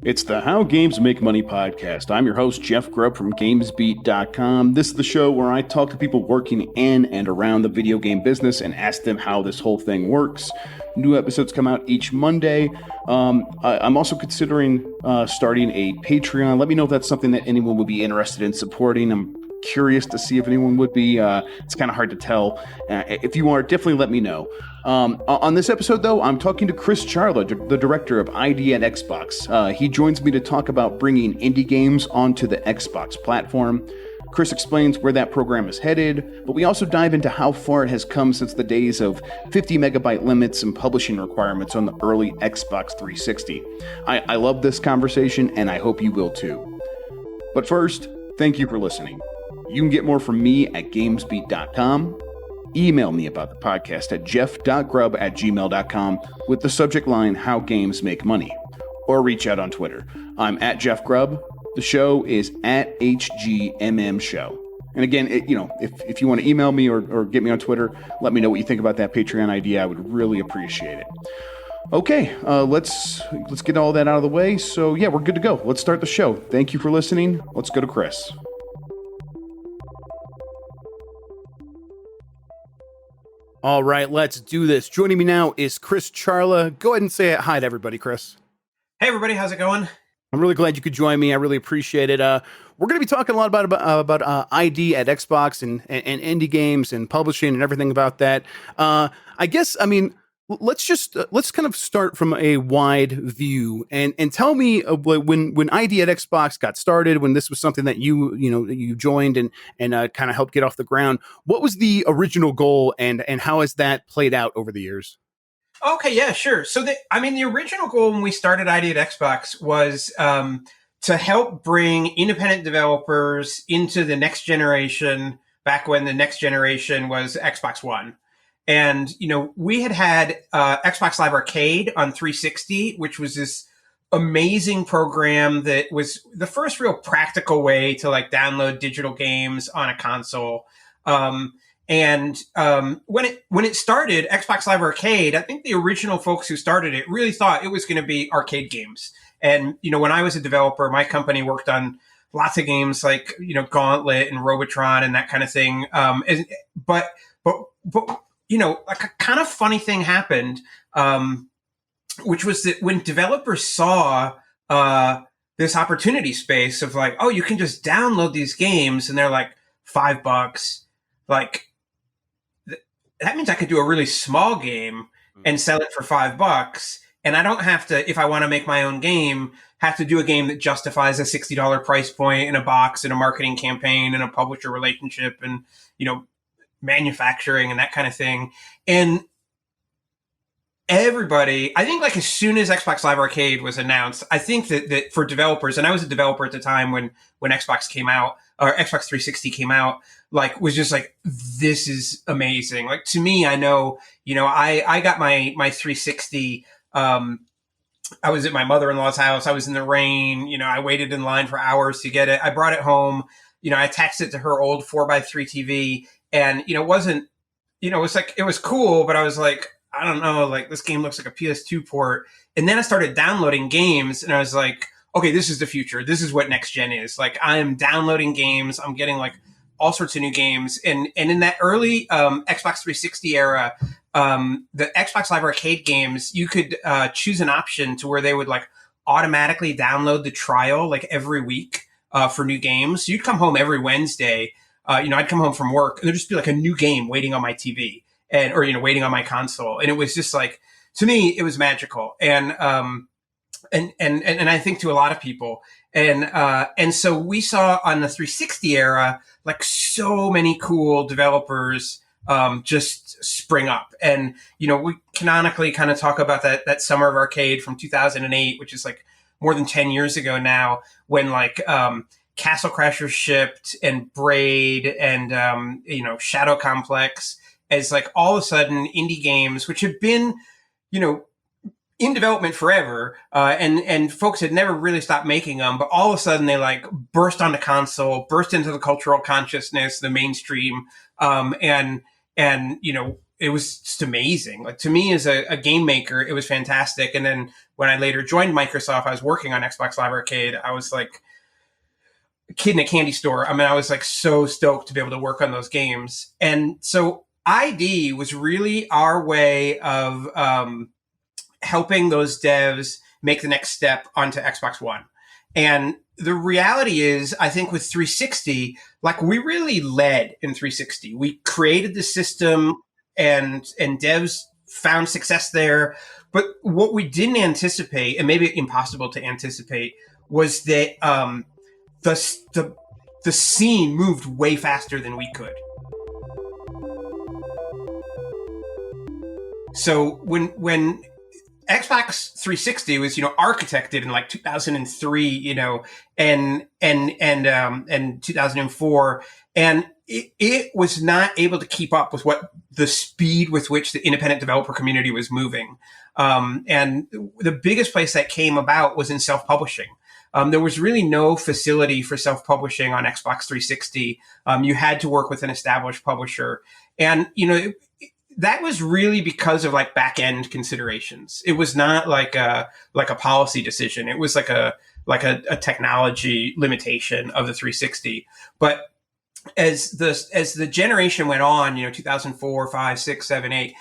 It's the How Games Make Money podcast. I'm your host, Jeff Grubb from GamesBeat.com. This is the show where I talk to people working in and around the video game business and ask them how this whole thing works. New episodes come out each Monday. I'm also considering starting a Patreon. Let me know if that's something that anyone would be interested in supporting. I'm curious to see if anyone would be. It's kind of hard to tell. If you are, definitely let me know. On this episode, though, I'm talking to Chris Charla, the director of idXbox. He joins me to talk about bringing indie games onto the Xbox platform. Chris explains where that program is headed, but we also dive into how far it has come since the days of 50 megabyte limits and publishing requirements on the early Xbox 360. I love this conversation, and I hope you will too. But first, thank you for listening. You can get more from me at GamesBeat.com. Email me about the podcast at jeff.grubb@gmail.com with the subject line, How Games Make Money. Or reach out on Twitter. I'm at Jeff Grubb. The show is at HGMM Show. And again, if you want to email me or get me on Twitter, let me know what you think about that Patreon idea. I would really appreciate it. Okay, let's get all that out of the way. So yeah, we're good to go. Let's start the show. Thank you for listening. Let's go to Chris. All right, let's do this. Joining me now is Chris Charla. Go ahead and say hi to everybody, Chris. Hey, everybody. How's it going? I'm really glad you could join me. I really appreciate it. We're going to be talking a lot about ID at Xbox and indie games and publishing and everything about that. Let's kind of start from a wide view and tell me when ID at Xbox got started, when this was something that you joined and kind of helped get off the ground. What was the original goal and how has that played out over the years? Okay, yeah, sure. So the original goal when we started ID at Xbox was to help bring independent developers into the next generation. Back when the next generation was Xbox One. And, we had Xbox Live Arcade on 360, which was this amazing program that was the first real practical way to download digital games on a console. When it started, Xbox Live Arcade, I think the original folks who started it really thought it was going to be arcade games. And, when I was a developer, my company worked on lots of games like, Gauntlet and Robotron and that kind of thing. But a kind of funny thing happened, which was that when developers saw this opportunity space of you can just download these games and they're like $5, that means I could do a really small game and sell it for $5. And I don't have to, if I want to make my own game, have to do a game that justifies a $60 price point and a box and a marketing campaign and a publisher relationship and, manufacturing and that kind of thing. And everybody, I think as soon as Xbox Live Arcade was announced, I think that for developers, and I was a developer at the time when Xbox came out, or Xbox 360 came out, was just this is amazing. To me, I know, I got my 360, I was at my mother-in-law's house. I was in the rain. I waited in line for hours to get it. I brought it home. I attached it to her old 4x3 TV. And, it wasn't, it was cool, but I was I don't know, this game looks like a PS2 port. And then I started downloading games and I was okay, this is the future. This is what next gen is. I am downloading games. I'm getting all sorts of new games. And in that early Xbox 360 era, the Xbox Live Arcade games, you could choose an option to where they would automatically download the trial every week for new games. So you'd come home every Wednesday. I'd come home from work and there'd just be a new game waiting on my TV or waiting on my console. And it was just to me, it was magical. And I think to a lot of people. And so we saw on the 360 era, so many cool developers just spring up. And, we canonically kind of talk about that Summer of Arcade from 2008, which is more than 10 years ago now, when Castle Crashers shipped and Braid and, Shadow Complex as all of a sudden indie games, which have been, in development forever, and folks had never really stopped making them, but all of a sudden they burst onto console, burst into the cultural consciousness, the mainstream, and it was just amazing. Like, to me, as a game maker, it was fantastic. And then when I later joined Microsoft, I was working on Xbox Live Arcade. I was like a kid in a candy store. I mean, I was like so stoked to be able to work on those games. And so ID was really our way of helping those devs make the next step onto Xbox One. And the reality is, I think with 360, like, we really led in 360. We created the system, and devs found success there. But what we didn't anticipate, and maybe impossible to anticipate, was that the scene moved way faster than we could. So when Xbox 360 was, architected in like 2003, and 2004, and it was not able to keep up with what the speed with which the independent developer community was moving. And the biggest place that came about was in self-publishing. There was really no facility for self-publishing on Xbox 360. You had to work with an established publisher, and that was really because of like back end considerations. It was not like a policy decision. It was like a technology limitation of the 360. But as the generation went on, 2004, 5, 6, 7, 8,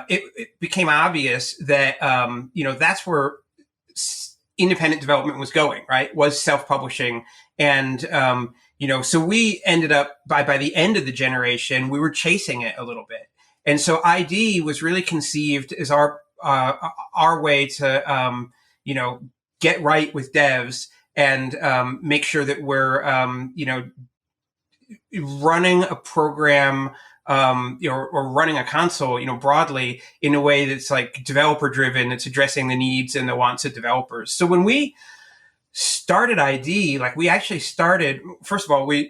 it became obvious that that's where independent development was going, right? Was self-publishing. And so we ended up by the end of the generation, we were chasing it a little bit. And so ID was really conceived as our way to get right with devs and make sure that we're running a program or running a console broadly in a way that's like developer driven, that's addressing the needs and the wants of developers. So when we started ID, like, we actually started, first of all, we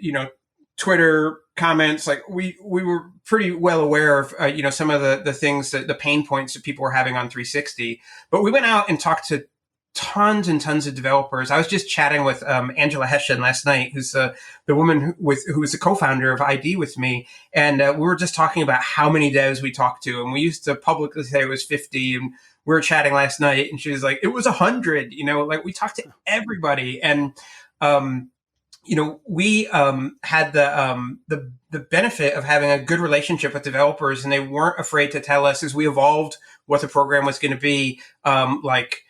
Twitter comments, like we were pretty well aware of some of the things, that the pain points that people were having on 360, but we went out and talked to tons and tons of developers. I was just chatting with Angela Hessian last night, who's the woman who was the co-founder of ID with me, and we were just talking about how many devs we talked to, and we used to publicly say it was 50, and we were chatting last night, and she was like, it was 100. Like, we talked to everybody, and we had the benefit of having a good relationship with developers, and they weren't afraid to tell us as we evolved what the program was going to be. Like,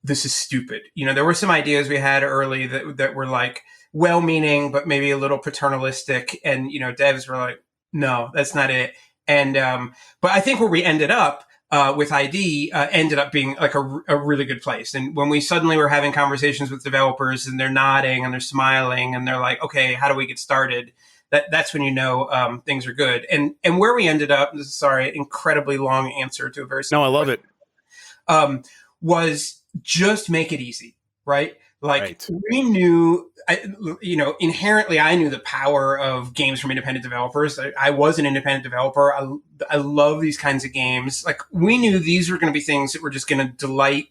this is stupid. There were some ideas we had early that were like well-meaning, but maybe a little paternalistic, and devs were like, no, that's not it. And but I think where we ended up with ID ended up being like a really good place. And when we suddenly were having conversations with developers, and they're nodding and they're smiling and they're like, okay, how do we get started? That's when things are good. And where we ended up, incredibly long answer to a very simple No, I love question, it. Was just make it easy, right? Like, right. We knew, inherently, I knew the power of games from independent developers. I was an independent developer. I love these kinds of games. Like, we knew these were going to be things that were just going to delight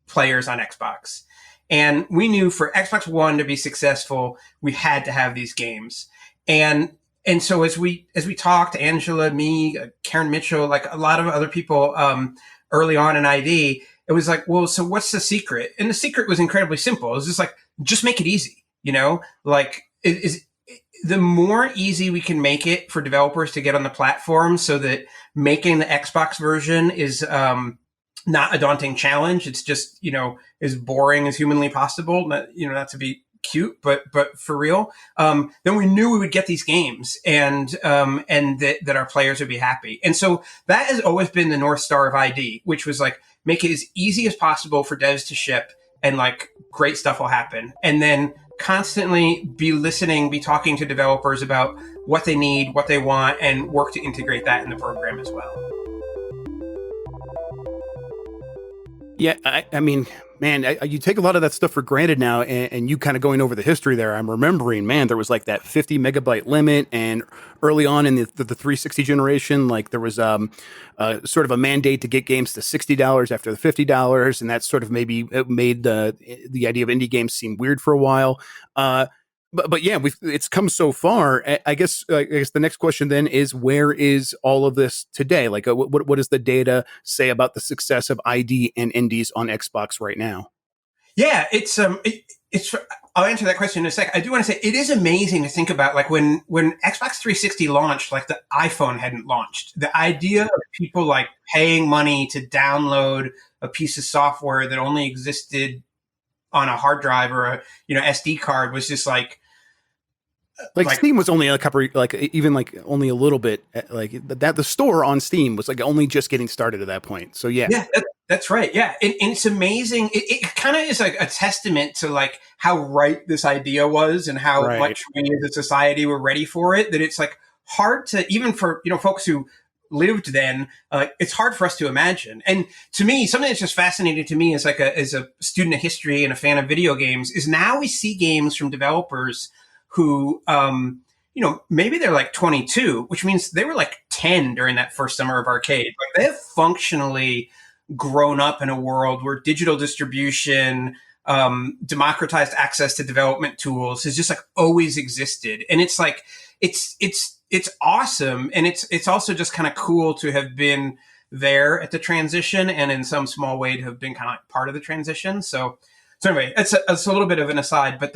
players on Xbox. And we knew for Xbox One to be successful, we had to have these games. And so as we talked, Angela, me, Karen Mitchell, like a lot of other people early on in ID, it was like, well, so what's the secret? And the secret was incredibly simple. It was just like, just make it easy, like, the more easy we can make it for developers to get on the platform, so that making the Xbox version is not a daunting challenge. It's just, as boring as humanly possible, not to be cute, but for real. Then we knew we would get these games, and that our players would be happy. And so that has always been the North Star of ID, which was like, make it as easy as possible for devs to ship, and like, great stuff will happen. And then constantly be listening, be talking to developers about what they need, what they want, and work to integrate that in the program as well. Yeah, I mean, man, you take a lot of that stuff for granted now, and you kind of going over the history there. I'm remembering, man, there was like that 50 megabyte limit, and early on in the 360 generation, like, there was sort of a mandate to get games to $60 after the $50, and that sort of maybe made the idea of indie games seem weird for a while. but yeah, it's come so far. I guess the next question then is, where is all of this today? Like, what does the data say about the success of ID and indies on Xbox right now? Yeah, it's. I'll answer that question in a sec. I do want to say it is amazing to think about, like when Xbox 360 launched, like the iPhone hadn't launched. The idea of people like paying money to download a piece of software that only existed on a hard drive or a SD card was just Like Steam was only a couple, like even like only a little bit, like that. The store on Steam was like only just getting started at that point. So yeah, yeah, that's right. Yeah, and it's amazing. It kind of is like a testament to like how right this idea was and how right. much we as a society were ready for it. That it's like hard to, even for folks who lived then. It's hard for us to imagine. And to me, something that's just fascinating to me as as a student of history and a fan of video games is now we see games from developers who, maybe they're like 22, which means they were like 10 during that first summer of arcade. Like they have functionally grown up in a world where digital distribution, democratized access to development tools has just like always existed. And it's like, it's awesome. And it's also just kind of cool to have been there at the transition and in some small way to have been kind of like part of the transition. So anyway, it's a little bit of an aside, but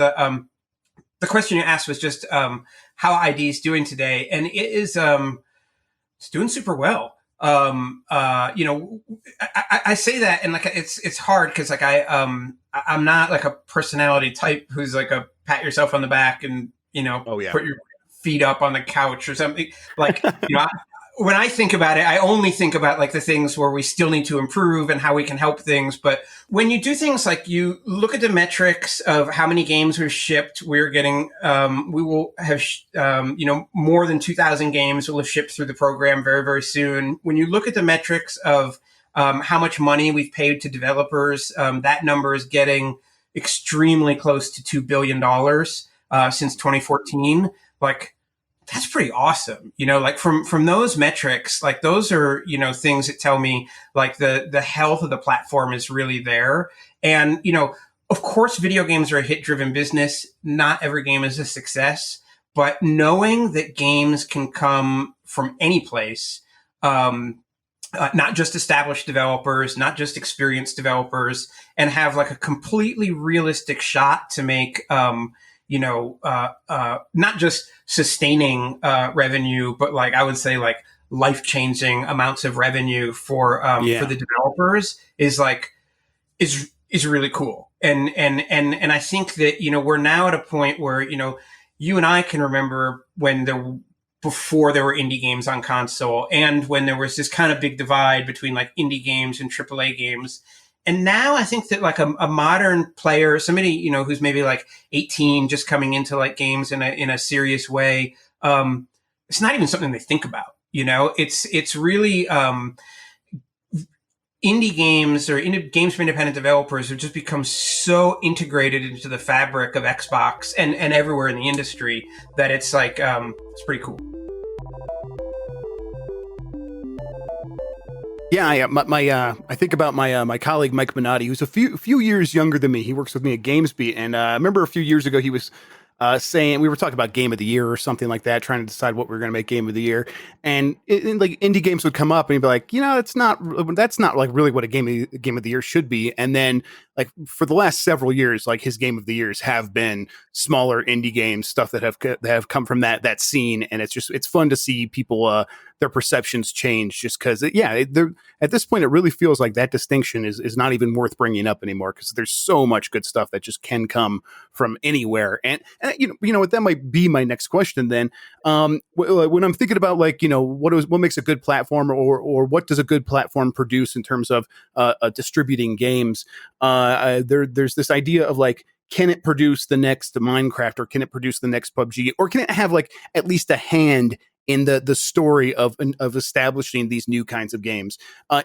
the question you asked was just how ID is doing today, and it is it's doing super well. I say that, and like it's hard because like I'm not like a personality type who's like a pat yourself on the back and put your feet up on the couch or something. Like when I think about it, I only think about like the things where we still need to improve and how we can help things. But when you do things like you look at the metrics of how many games we've shipped, we're getting, we will have, more than 2,000 games will have shipped through the program very, very soon. When you look at the metrics of how much money we've paid to developers, that number is getting extremely close to $2 billion since 2014. Like, that's pretty awesome. Like from those metrics, like those are, things that tell me like the health of the platform is really there. And, of course, video games are a hit driven business. Not every game is a success, but knowing that games can come from any place, not just established developers, not just experienced developers, and have like a completely realistic shot to make, not just sustaining revenue, but like I would say like life-changing amounts of revenue for the developers is really cool. And I think that we're now at a point where you and I can remember when before there were indie games on console, and when there was this kind of big divide between like indie games and AAA games. And now I think that like a modern player, somebody, who's maybe like 18, just coming into like games in a serious way, it's not even something they think about. It's really indie games or games from independent developers have just become so integrated into the fabric of Xbox and everywhere in the industry that it's like it's pretty cool. Yeah, I think about my colleague Mike Minotti, who's a few years younger than me. He works with me at GamesBeat, and I remember a few years ago he was saying, we were talking about Game of the Year or something like that, trying to decide what we were going to make Game of the Year, and like indie games would come up, and he'd be like, that's not like really what a Game of the Year should be. And then like for the last several years, like his Game of the Years have been smaller indie games, stuff that have come from that scene, and it's fun to see people their perceptions change, just because at this point it really feels like that distinction is not even worth bringing up anymore, because there's so much good stuff that just can come from anywhere. And what, that might be my next question then. When I'm thinking about like what makes a good platform, or what does a good platform produce in terms of distributing games, there's this idea of like, can it produce the next Minecraft, or can it produce the next PUBG, or can it have like at least a hand in the story of establishing these new kinds of games?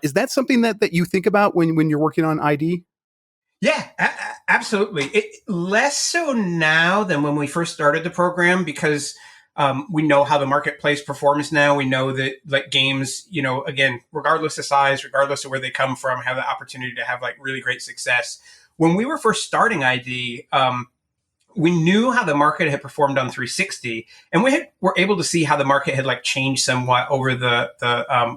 Is that something that you think about when you're working on ID? Yeah, absolutely. Less so now than when we first started the program, because we know how the marketplace performs now. We know that like games, again, regardless of size, regardless of where they come from, have the opportunity to have like really great success. When we were first starting ID, we knew how the market had performed on 360, and were able to see how the market had like changed somewhat over the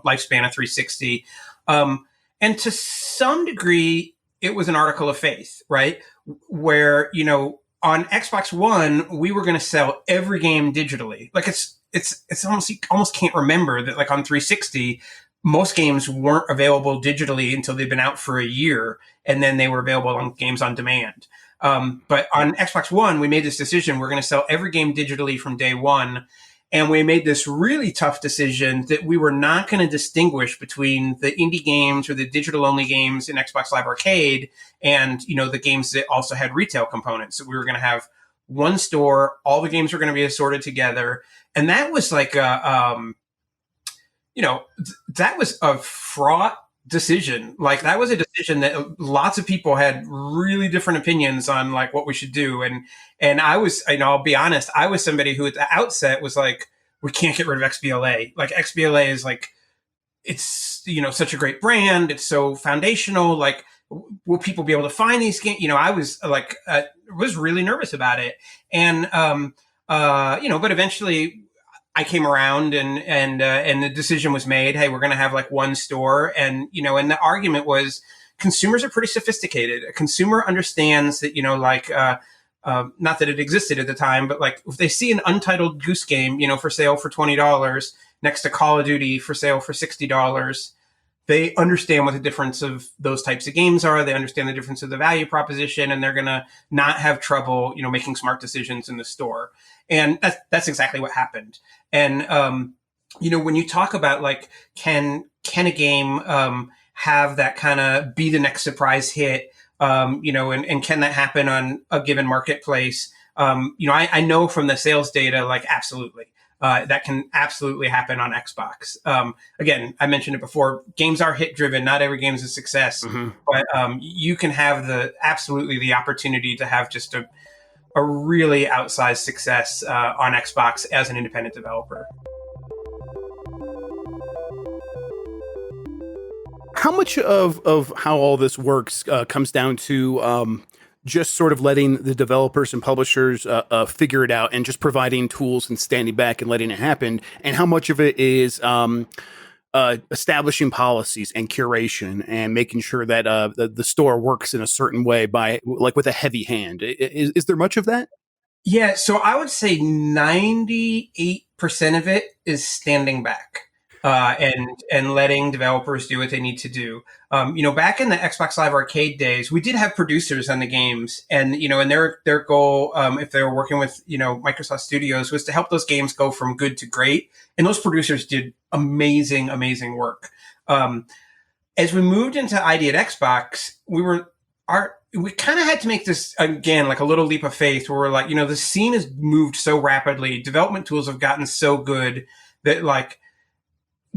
lifespan of 360. And to some degree, it was an article of faith, right? Where, on Xbox One, we were going to sell every game digitally. Like it's almost, you almost can't remember that like on 360, most games weren't available digitally until they'd been out for a year, and then they were available on games on demand. But on Xbox One, we made this decision. We're going to sell every game digitally from day one. And we made this really tough decision that we were not going to distinguish between the indie games or the digital only games in Xbox Live Arcade and, the games that also had retail components. So we were going to have one store, all the games were going to be assorted together. And that was like that was a fraught decision. Like that was a decision that lots of people had really different opinions on, like what we should do. And I was, I'll be honest, I was somebody who at the outset was like, we can't get rid of XBLA. Like XBLA is like, it's, such a great brand. It's so foundational. Like, will people be able to find these games? I was like, was really nervous about it. And, but eventually I came around and the decision was made. Hey, we're going to have like one store. And, and the argument was consumers are pretty sophisticated. A consumer understands that, not that it existed at the time, but like if they see an untitled Goose Game, for sale for $20 next to Call of Duty for sale for $60, they understand what the difference of those types of games are. They understand the difference of the value proposition, and they're going to not have trouble, making smart decisions in the store. And that's exactly what happened. And, when you talk about like, can a game have that kind of be the next surprise hit? And can that happen on a given marketplace? I know from the sales data, like absolutely, that can absolutely happen on Xbox. Again, I mentioned it before, games are hit driven. Not every game is a success, but you can have absolutely the opportunity to have just a really outsized success on Xbox as an independent developer. How much of how all this works comes down to just sort of letting the developers and publishers figure it out and just providing tools and standing back and letting it happen? And how much of it is establishing policies and curation and making sure that the store works in a certain way by like with a heavy hand? Is there much of that? Yeah, so I would say 98% of it is standing back. And letting developers do what they need to do. Back in the Xbox Live Arcade days, we did have producers on the games, and and their goal, if they were working with Microsoft Studios, was to help those games go from good to great. And those producers did amazing, amazing work. As we moved into idXbox, we kind of had to make this again like a little leap of faith, where we're like, the scene has moved so rapidly, development tools have gotten so good that like,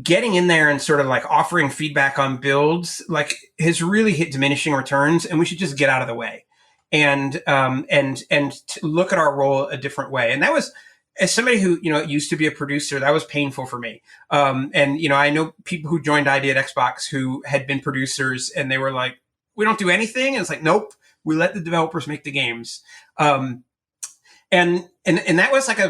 getting in there and sort of like offering feedback on builds like has really hit diminishing returns, and we should just get out of the way and to look at our role a different way. And that was, as somebody who used to be a producer, that was painful for me. I know people who joined idXbox who had been producers, and they were like, we don't do anything. And it's like, nope, we let the developers make the games. And that was like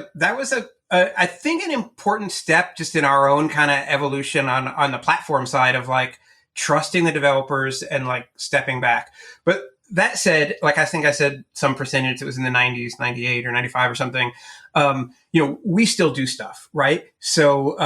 I think an important step just in our own kind of evolution on the platform side of like trusting the developers and like stepping back. But that said, like I think I said some percentage, it was in the 90s, 98 or 95 or something. We still do stuff, right? So,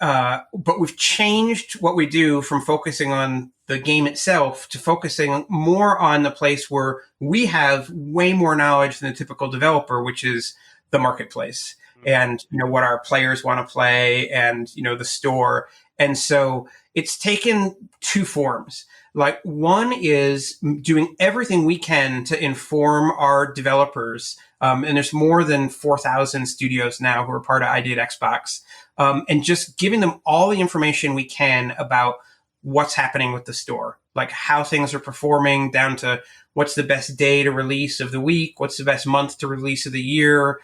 but we've changed what we do from focusing on the game itself to focusing more on the place where we have way more knowledge than the typical developer, which is the marketplace. And, what our players want to play and, the store. And so it's taken two forms. Like one is doing everything we can to inform our developers. And there's more than 4,000 studios now who are part of idXbox. And just giving them all the information we can about what's happening with the store, like how things are performing down to what's the best day to release of the week, what's the best month to release of the year,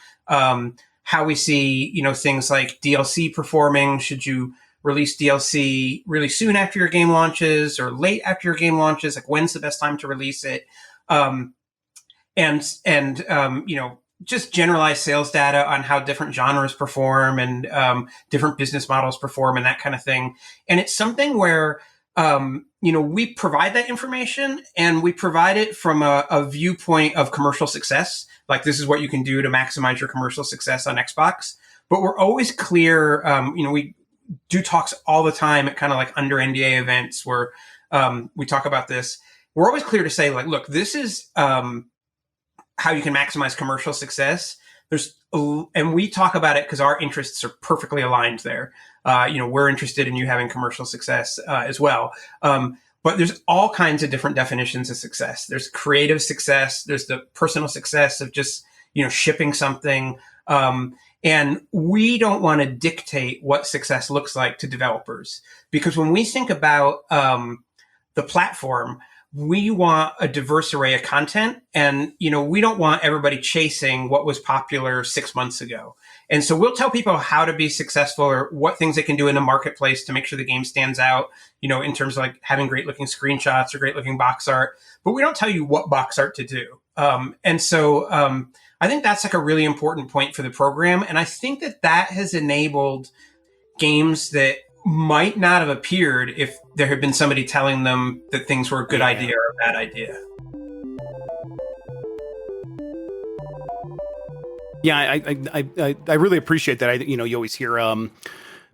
how we see, things like DLC performing. Should you release DLC really soon after your game launches or late after your game launches? Like when's the best time to release it? and just generalized sales data on how different genres perform and different business models perform and that kind of thing. And it's something where we provide that information, and we provide it from a viewpoint of commercial success. Like, this is what you can do to maximize your commercial success on Xbox. But we're always clear. We do talks all the time at kind of like under NDA events where we talk about this. We're always clear to say, like, look, this is how you can maximize commercial success. And we talk about it because our interests are perfectly aligned there. We're interested in you having commercial success as well. But there's all kinds of different definitions of success. There's creative success. There's the personal success of just, shipping something. And we don't want to dictate what success looks like to developers, because when we think about the platform, we want a diverse array of content, and we don't want everybody chasing what was popular 6 months ago. And so we'll tell people how to be successful, or what things they can do in the marketplace to make sure the game stands out, in terms of like having great looking screenshots or great looking box art, but we don't tell you what box art to do. And so I think that's like a really important point for the program. And I think that has enabled games that might not have appeared if there had been somebody telling them that things were a good idea or a bad idea. Yeah, I really appreciate that. You always hear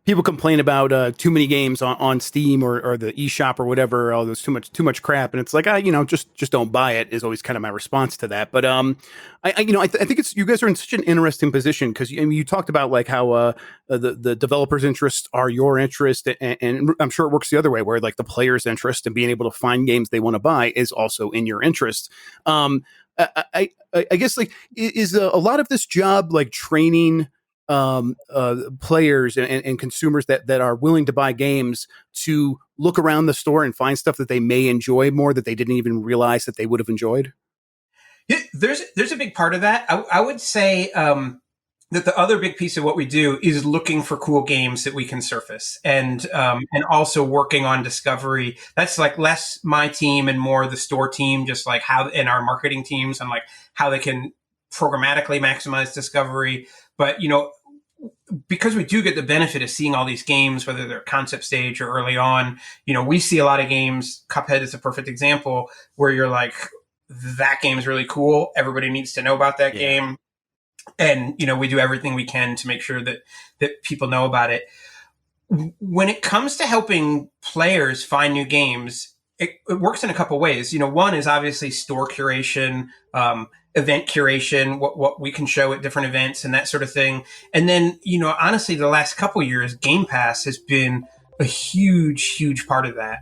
people complain about too many games on Steam or the eShop or whatever. Oh, there's too much crap, and it's like, just don't buy it is always kind of my response to that. But I think it's, you guys are in such an interesting position, because you talked about like how the developers' interests are your interest, and I'm sure it works the other way, where like the players' interest and being able to find games they want to buy is also in your interest. I guess, like, is a lot of this job like training players and consumers that are willing to buy games to look around the store and find stuff that they may enjoy more that they didn't even realize that they would have enjoyed? Yeah, there's a big part of that. I would say that the other big piece of what we do is looking for cool games that we can surface, and also working on discovery. That's like less my team and more the store team, just like how, and our marketing teams, and like how they can programmatically maximize discovery. But because we do get the benefit of seeing all these games, whether they're concept stage or early on, we see a lot of games. Cuphead is a perfect example, where you're like, that game is really cool. Everybody needs to know about that game. And, we do everything we can to make sure that people know about it. When it comes to helping players find new games, it works in a couple ways. One is obviously store curation, event curation, what we can show at different events and that sort of thing. And then, honestly, the last couple of years, Game Pass has been a huge, huge part of that.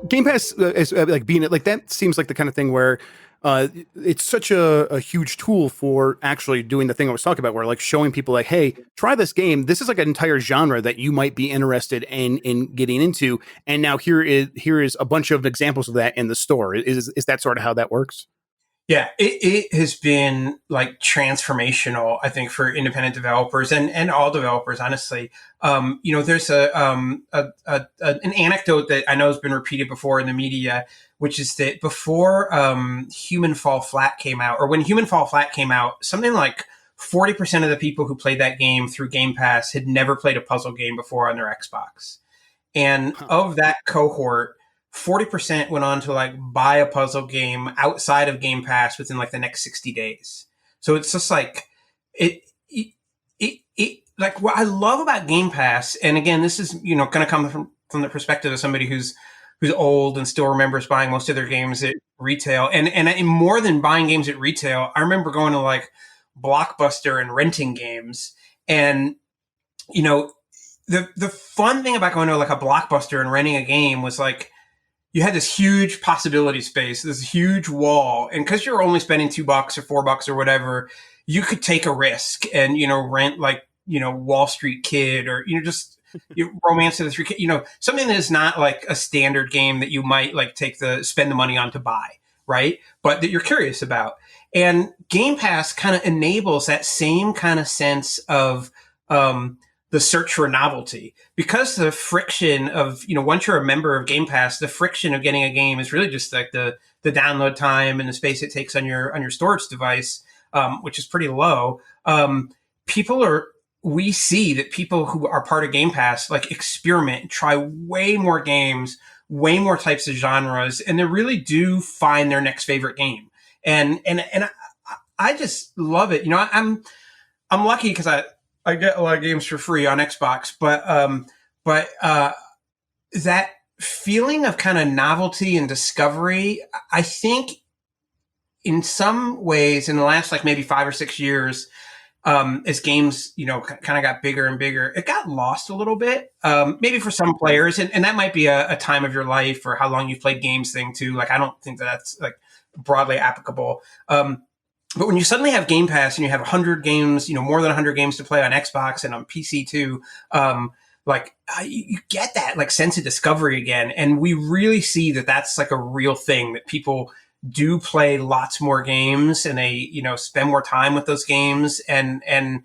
Game Pass is like being like, that seems like the kind of thing where it's such a huge tool for actually doing the thing I was talking about, where like showing people like, hey, try this game. This is like an entire genre that you might be interested in getting into. And now here is a bunch of examples of that in the store. Is that sort of how that works? Yeah, it has been like transformational, I think, for independent developers and all developers, honestly. There's an anecdote that I know has been repeated before in the media, which is that before Human Fall Flat came out, or when Human Fall Flat came out, something like 40% of the people who played that game through Game Pass had never played a puzzle game before on their Xbox. And of that cohort, 40% went on to like buy a puzzle game outside of Game Pass within like the next 60 days. So it's just like it like what I love about Game Pass. And again, this is, going to come from the perspective of somebody who's old and still remembers buying most of their games at retail. And more than buying games at retail, I remember going to like Blockbuster and renting games. And, the fun thing about going to like a Blockbuster and renting a game was like, you had this huge possibility space, this huge wall. And because you're only spending $2 or $4 or whatever, you could take a risk and, rent like, Wall Street Kid, or, just Romance of the Three Kids, something that is not like a standard game that you might like spend the money on to buy, right? But that you're curious about. And Game Pass kind of enables that same kind of sense of the search for novelty, because the friction of, once you're a member of Game Pass, the friction of getting a game is really just like the download time and the space it takes on your storage device, which is pretty low. We see that people who are part of Game Pass like experiment, try way more games, way more types of genres, and they really do find their next favorite game. And I just love it. I'm lucky because I get a lot of games for free on Xbox, but that feeling of kind of novelty and discovery, I think in some ways in the last like maybe 5 or 6 years, as games, kind of got bigger and bigger, it got lost a little bit, maybe for some players. And that might be a time of your life or how long you've played games thing too. Like, I don't think that's like broadly applicable. But when you suddenly have Game Pass and you have 100 games, more than 100 games to play on Xbox and on PC too, you get that like sense of discovery again. And we really see that that's like a real thing, that people do play lots more games and they, spend more time with those games. And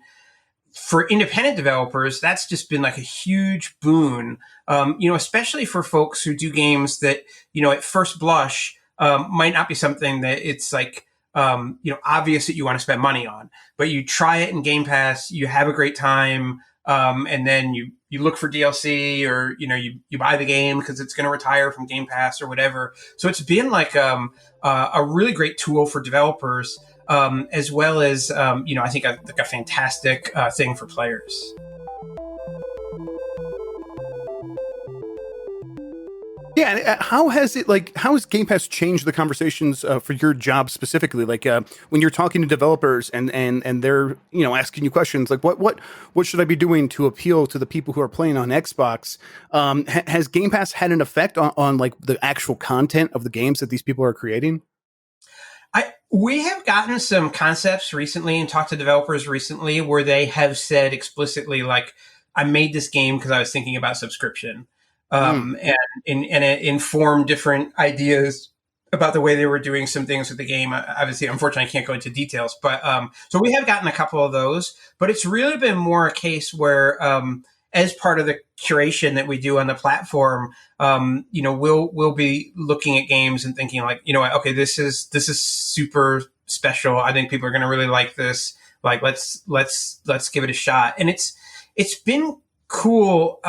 for independent developers, that's just been like a huge boon, especially for folks who do games that, at first blush, might not be something that it's like, obvious that you want to spend money on, but you try it in Game Pass, you have a great time, and then you look for DLC, or you buy the game because it's going to retire from Game Pass or whatever. So it's been like a really great tool for developers, as well as I think a fantastic thing for players. Yeah, and how has Game Pass changed the conversations for your job specifically? Like when you're talking to developers and they're asking you questions like what should I be doing to appeal to the people who are playing on Xbox? Has Game Pass had an effect on like the actual content of the games that these people are creating? We have gotten some concepts recently and talked to developers recently where they have said explicitly, like, I made this game because I was thinking about subscription. And it informed different ideas about the way they were doing some things with the game. Obviously, unfortunately, I can't go into details, but so we have gotten a couple of those. But it's really been more a case where, as part of the curation that we do on the platform, we'll be looking at games and thinking like, okay, this is super special. I think people are going to really like this. Like, let's give it a shot. And it's been cool.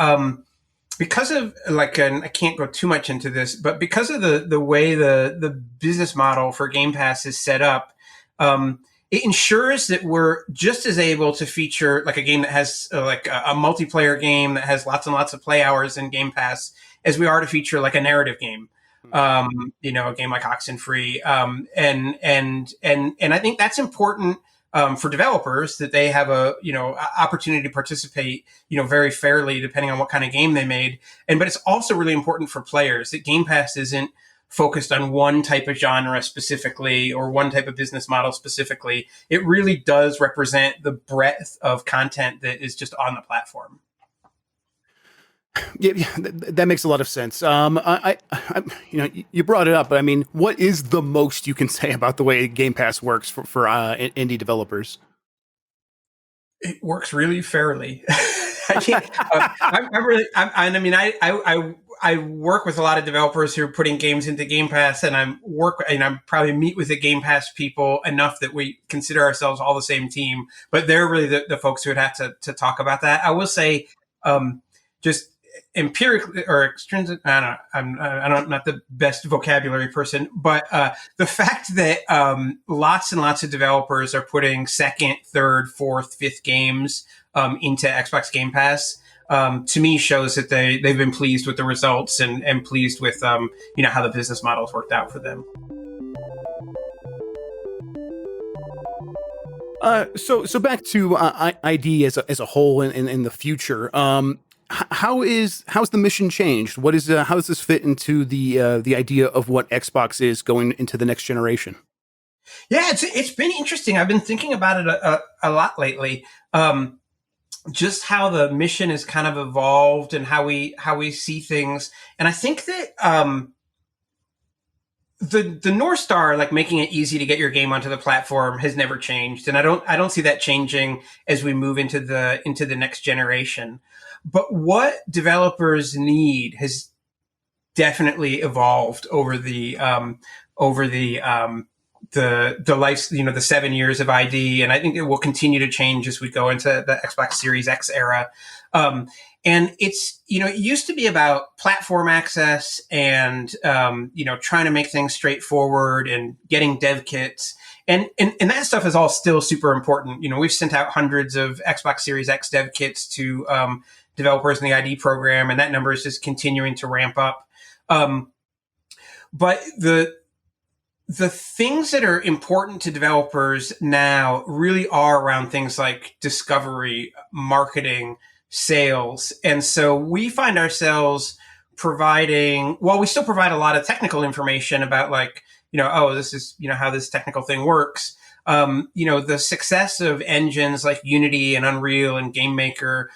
Because of like, and I can't go too much into this, but because of the way the business model for Game Pass is set up, it ensures that we're just as able to feature like a game that has like a multiplayer game that has lots and lots of play hours in Game Pass as we are to feature like a narrative game, a game like Oxenfree. And I think that's important. For developers, that they have a opportunity to participate very fairly depending on what kind of game they made, but it's also really important for players that Game Pass isn't focused on one type of genre specifically or one type of business model specifically. It really does represent the breadth of content that is just on the platform. Yeah, that makes a lot of sense. I you brought it up, but I mean, what is the most you can say about the way Game Pass works for indie developers? It works really fairly. I can't. I work with a lot of developers who are putting games into Game Pass, and I probably meet with the Game Pass people enough that we consider ourselves all the same team. But they're really the folks who would have to talk about that. I will say, just empirically or extrinsic, I'm not the best vocabulary person, but the fact that lots and lots of developers are putting second, third, fourth, fifth games into Xbox Game Pass, to me shows that they've been pleased with the results and pleased with how the business model's worked out for them. So back to ID as a whole in the future. How's the mission changed? How does this fit into the idea of what Xbox is going into the next generation? Yeah, it's been interesting. I've been thinking about it a lot lately. Just how the mission has kind of evolved and how we see things. And I think that the North Star, like making it easy to get your game onto the platform, has never changed, and I don't see that changing as we move into the next generation. But what developers need has definitely evolved over the life, the 7 years of ID, and I think it will continue to change as we go into the Xbox Series X era. And it's, it used to be about platform access and, trying to make things straightforward and getting dev kits. And that stuff is all still super important. We've sent out hundreds of Xbox Series X dev kits to developers in the ID program, and that number is just continuing to ramp up. But the things that are important to developers now really are around things like discovery, marketing, sales. And so we find ourselves providing, well, we still provide a lot of technical information about like, this is, how this technical thing works. The success of engines like Unity and Unreal and GameMaker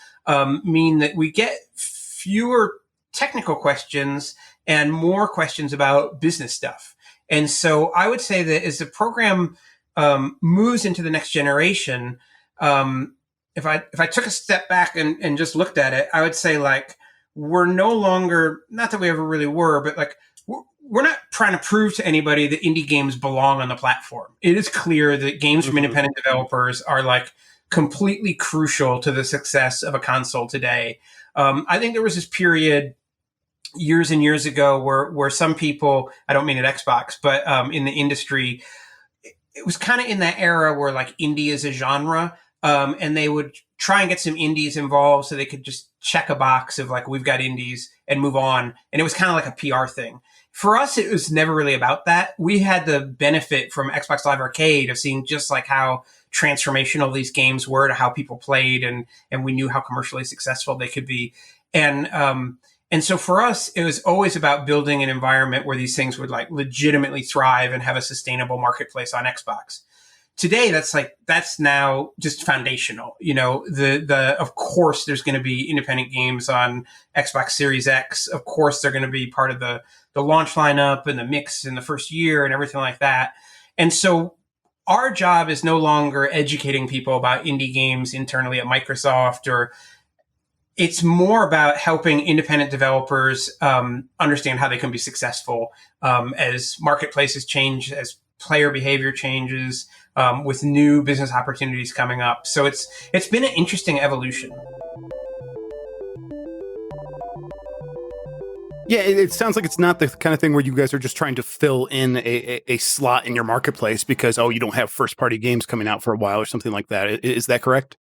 mean that we get fewer technical questions and more questions about business stuff. And so I would say that as the program moves into the next generation, if I took a step back and just looked at it, I would say like we're no longer, not that we ever really were, but like we're not trying to prove to anybody that indie games belong on the platform. It is clear that games from independent developers are like completely crucial to the success of a console today. I think there was this period years and years ago where some people, I don't mean at Xbox, but in the industry, it was kind of in that era where like indie is a genre, and they would try and get some indies involved so they could just check a box of like, we've got indies and move on. And it was kind of like a PR thing. For us, it was never really about that. We had the benefit from Xbox Live Arcade of seeing just like how transformational these games were to how people played, and we knew how commercially successful they could be. And so for us, it was always about building an environment where these things would like legitimately thrive and have a sustainable marketplace on Xbox. Today, that's now just foundational. Of course, there's going to be independent games on Xbox Series X. Of course, they're going to be part of the launch lineup and the mix in the first year and everything like that. And so our job is no longer educating people about indie games internally at Microsoft, or it's more about helping independent developers understand how they can be successful as marketplaces change, as player behavior changes, with new business opportunities coming up. So it's been an interesting evolution. Yeah, it sounds like it's not the kind of thing where you guys are just trying to fill in a slot in your marketplace because, you don't have first-party games coming out for a while or something like that. Is that correct?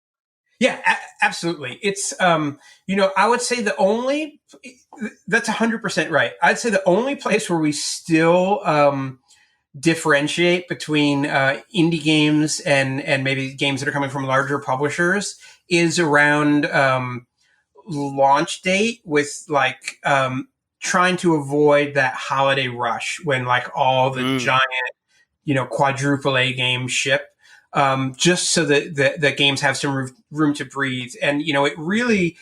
Yeah, absolutely. It's, I would say that's 100% right. I'd say the only place where we still differentiate between indie games and maybe games that are coming from larger publishers is around launch date, with like trying to avoid that holiday rush when like all the giant, quadruple A games ship. Just so that the games have some room to breathe. And, it really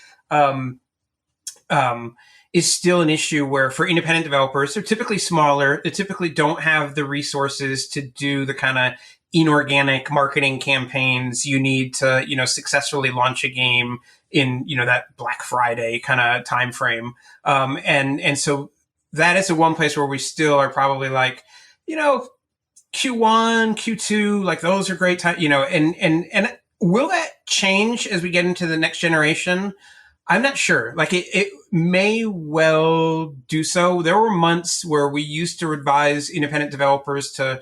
is still an issue where for independent developers, they're typically smaller. They typically don't have the resources to do the kind of inorganic marketing campaigns you need to, successfully launch a game in, that Black Friday kind of time frame. And so that is the one place where we still are probably like, Q1, Q2, like those are great time, and will that change as we get into the next generation? I'm not sure. Like it may well do so. There were months where we used to advise independent developers to,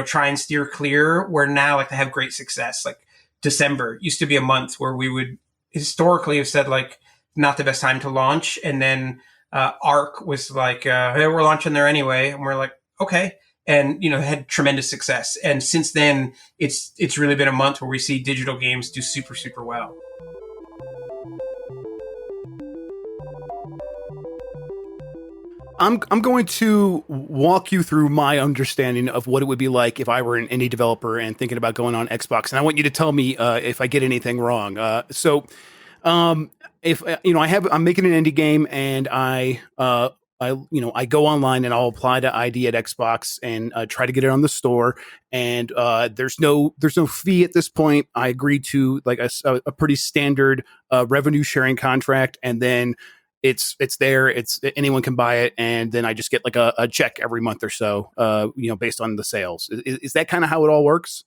try and steer clear, where now like they have great success. Like December used to be a month where we would historically have said like not the best time to launch. And then Arc was like, hey, we're launching there anyway. And we're like, okay. And, had tremendous success. And since then, it's really been a month where we see digital games do super, super well. I'm going to walk you through my understanding of what it would be like if I were an indie developer and thinking about going on Xbox. And I want you to tell me if I get anything wrong. If I'm making an indie game and I I go online and I'll apply to ID at Xbox and try to get it on the store. And there's no fee at this point. I agree to like a pretty standard revenue sharing contract, and then it's there. It's anyone can buy it, and then I just get like a check every month or so, based on the sales. Is that kind of how it all works?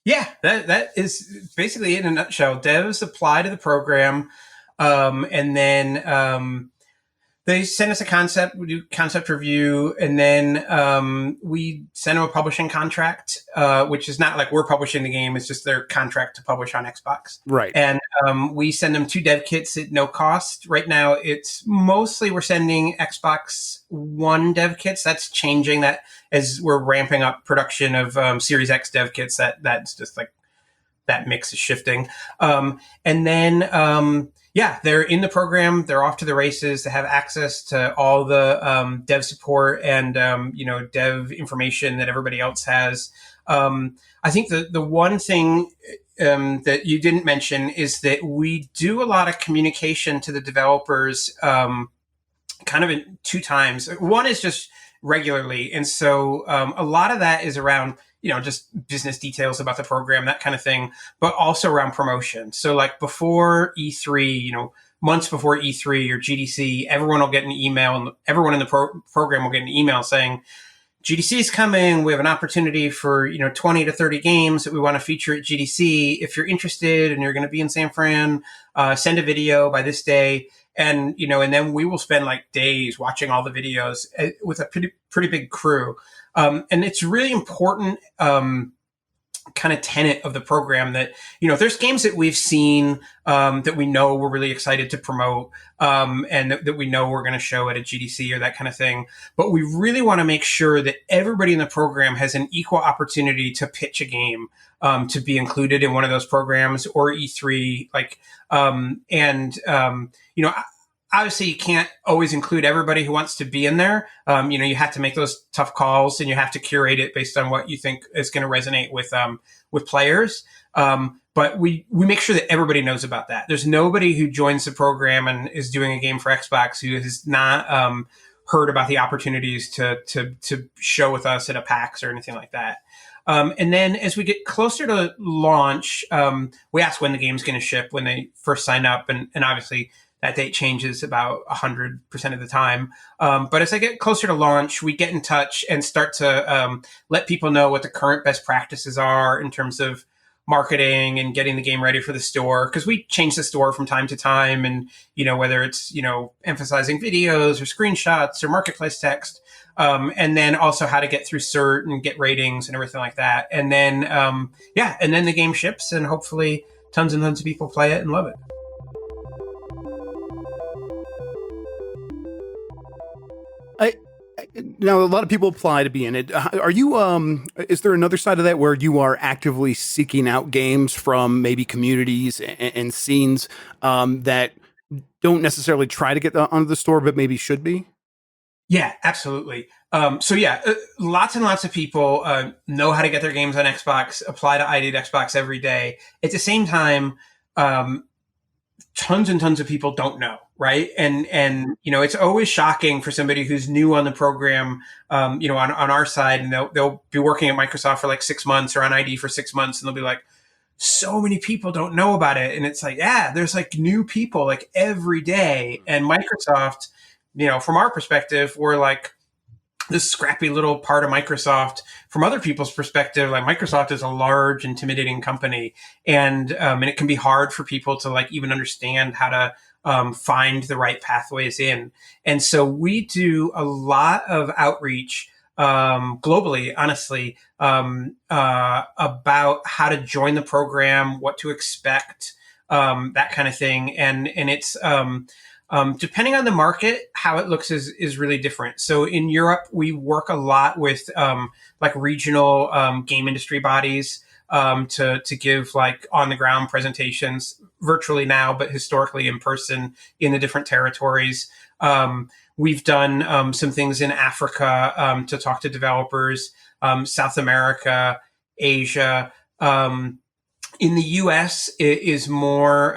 Yeah, that is basically it in a nutshell. Devs apply to the program, and then they send us a concept, we do concept review, and then we send them a publishing contract, which is not like we're publishing the game, it's just their contract to publish on Xbox. Right. And we send them 2 dev kits at no cost. Right now, it's mostly we're sending Xbox One dev kits. That's changing that as we're ramping up production of Series X dev kits. That's just like that mix is shifting. And then, they're in the program. They're off to the races. They have access to all the dev support and, dev information that everybody else has. I think the one thing that you didn't mention is that we do a lot of communication to the developers kind of in 2 times. One is just regularly. And so a lot of that is around just business details about the program, that kind of thing, but also around promotion. So like before E3, months before E3 or GDC, everyone will get an email, and everyone in the program will get an email saying, GDC is coming. We have an opportunity for, 20 to 30 games that we want to feature at GDC. If you're interested and you're going to be in San Fran, send a video by this day. And, and then we will spend like days watching all the videos with a pretty big crew. And it's really important kind of tenet of the program that, there's games that we've seen that we know we're really excited to promote and that we know we're going to show at a GDC or that kind of thing. But we really want to make sure that everybody in the program has an equal opportunity to pitch a game, to be included in one of those programs or E3. Obviously, you can't always include everybody who wants to be in there. You have to make those tough calls, and you have to curate it based on what you think is going to resonate with players. But we make sure that everybody knows about that. There's nobody who joins the program and is doing a game for Xbox who has not heard about the opportunities to show with us at a PAX or anything like that. And then as we get closer to launch, we ask when the game's going to ship when they first sign up, and obviously that date changes about 100% of the time. But as I get closer to launch, we get in touch and start to let people know what the current best practices are in terms of marketing and getting the game ready for the store. Because we change the store from time to time. And, whether it's, emphasizing videos or screenshots or marketplace text. And then also how to get through cert and get ratings and everything like that. And then, and then the game ships, and hopefully tons and tons of people play it and love it. Now, a lot of people apply to be in it. Are you, is there another side of that where you are actively seeking out games from maybe communities and scenes that don't necessarily try to get onto the store, but maybe should be? Yeah, absolutely. Lots and lots of people know how to get their games on Xbox, apply to ID Xbox every day. At the same time, tons and tons of people don't know, right? And it's always shocking for somebody who's new on the program, on our side, and they'll be working at Microsoft for like 6 months or on ID for 6 months, and they'll be like, so many people don't know about it. And it's like, yeah, there's like new people like every day. And Microsoft, from our perspective, we're like this scrappy little part of Microsoft. From other people's perspective, like Microsoft is a large, intimidating company, and it can be hard for people to like even understand how to find the right pathways in. And so we do a lot of outreach globally, honestly, about how to join the program, what to expect, that kind of thing. And it's depending on the market, how it looks is really different. So in Europe, we work a lot with like regional game industry bodies to give like on the ground presentations virtually now, but historically in person in the different territories. We've done some things in Africa to talk to developers, South America, Asia. In the US, it is more,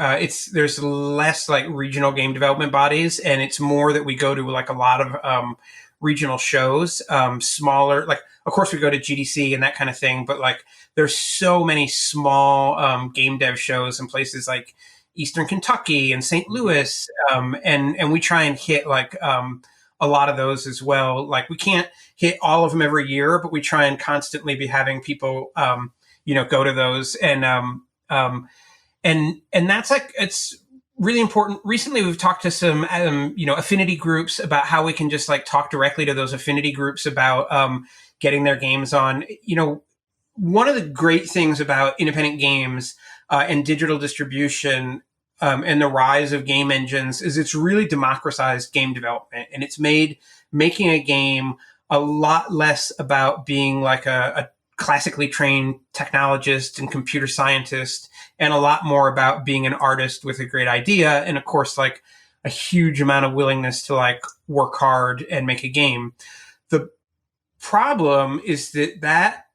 there's less like regional game development bodies, and it's more that we go to like a lot of regional shows, smaller, like, of course, we go to GDC and that kind of thing, but like there's so many small game dev shows in places like Eastern Kentucky and St. Louis, and we try and hit like a lot of those as well. Like we can't hit all of them every year, but we try and constantly be having people go to those, and that's like, it's really important. Recently, we've talked to some affinity groups about how we can just like talk directly to those affinity groups about getting their games on. One of the great things about independent games and digital distribution and the rise of game engines is it's really democratized game development, and it's made making a game a lot less about being like a classically trained technologist and computer scientist, and a lot more about being an artist with a great idea. And of course, like a huge amount of willingness to like work hard and make a game. The problem is that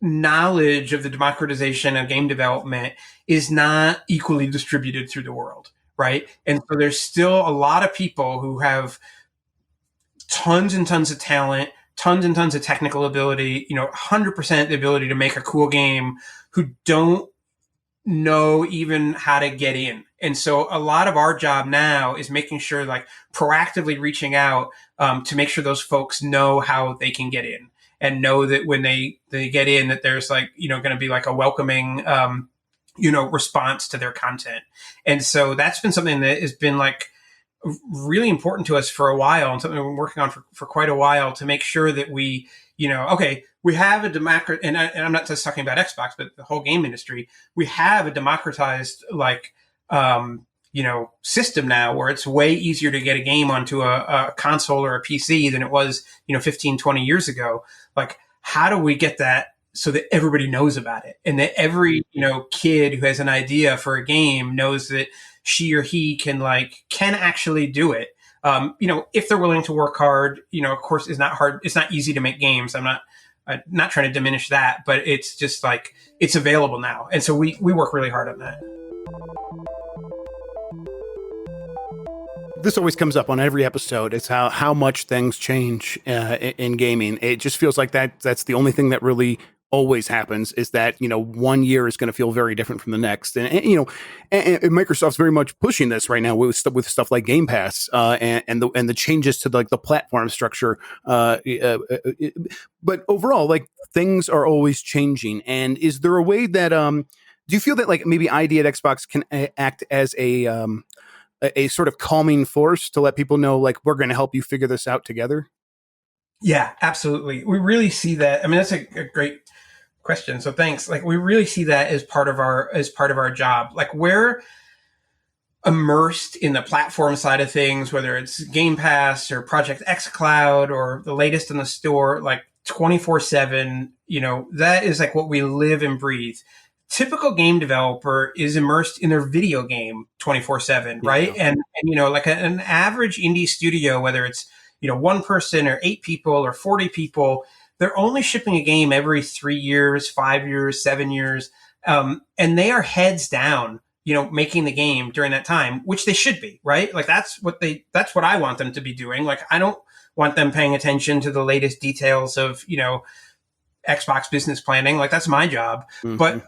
knowledge of the democratization of game development is not equally distributed through the world, right? And so there's still a lot of people who have tons and tons of talent, tons and tons of technical ability, 100% the ability to make a cool game, who don't know even how to get in. And so a lot of our job now is making sure, like, proactively reaching out to make sure those folks know how they can get in, and know that when they get in, that there's like, going to be like a welcoming, response to their content. And so that's been something that has been like really important to us for a while, and something we've been working on for quite a while, to make sure that we, we have a and I'm not just talking about Xbox, but the whole game industry, we have a democratized system now where it's way easier to get a game onto a console or a PC than it was, 15, 20 years ago. Like, how do we get that so that everybody knows about it, and that every, kid who has an idea for a game knows that she or he can actually do it. If they're willing to work hard, of course, it's not hard. It's not easy to make games. I'm not trying to diminish that, but it's just like, it's available now. And so we work really hard on that. This always comes up on every episode. It's how much things change in gaming. It just feels like that's the only thing that really always happens, is that, 1 year is going to feel very different from the next. And Microsoft's very much pushing this right now with stuff like Game Pass and the changes to the platform structure. But overall, like, things are always changing. And is there a way that do you feel that like maybe idXbox can act as a sort of calming force to let people know, like, we're going to help you figure this out together? Yeah, absolutely. We really see that. I mean, that's a great question. So thanks. Like, we really see that as part of our job. Like, we're immersed in the platform side of things, whether it's Game Pass or Project X Cloud or the latest in the store, like 24/7, that is like what we live and breathe. Typical game developer is immersed in their video game 24/7, right? Yeah. And like an average indie studio, whether it's, one person or 8 people or 40 people, they're only shipping a game every 3 years, 5 years, 7 years. And they are heads down, making the game during that time, which they should be, right? Like, that's what I want them to be doing. Like, I don't want them paying attention to the latest details of, Xbox business planning. Like, that's my job. Mm-hmm. But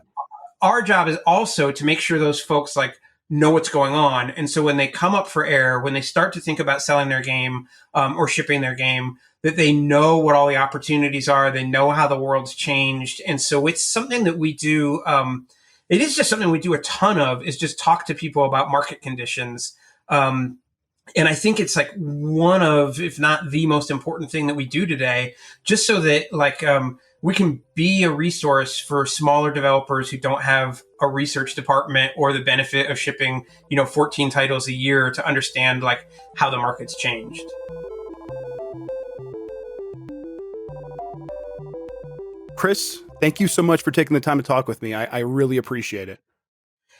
our job is also to make sure those folks like know what's going on. And so when they come up for air, when they start to think about selling their game or shipping their game, that they know what all the opportunities are. They know how the world's changed. And so it's something that we do. It is just something we do a ton of, is just talk to people about market conditions. And I think it's like one of, if not the most important thing that we do today, just so that like, we can be a resource for smaller developers who don't have a research department or the benefit of shipping, 14 titles a year, to understand like how the market's changed. Chris, thank you so much for taking the time to talk with me. I really appreciate it.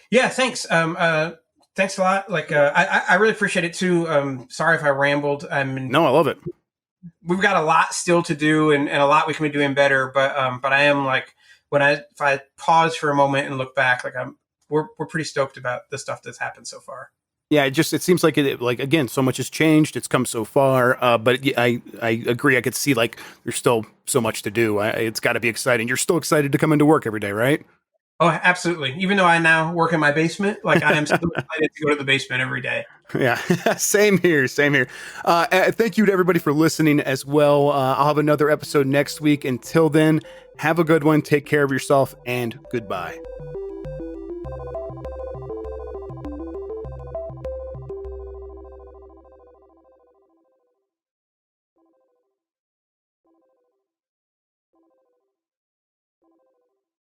Yeah, thanks. Thanks a lot. Like, I really appreciate it too. Sorry if I rambled. No, I love it. We've got a lot still to do and a lot we can be doing better, but I am like if I pause for a moment and look back, like we're pretty stoked about the stuff that's happened so far. Yeah, it seems like again, so much has changed. It's come so far, but I agree. I could see like there's still so much to do. It's got to be exciting. You're still excited to come into work every day, right? Oh, absolutely. Even though I now work in my basement, like I am still excited to go to the basement every day. Yeah, same here. Thank you to everybody for listening as well. I'll have another episode next week. Until then, have a good one. Take care of yourself, and goodbye.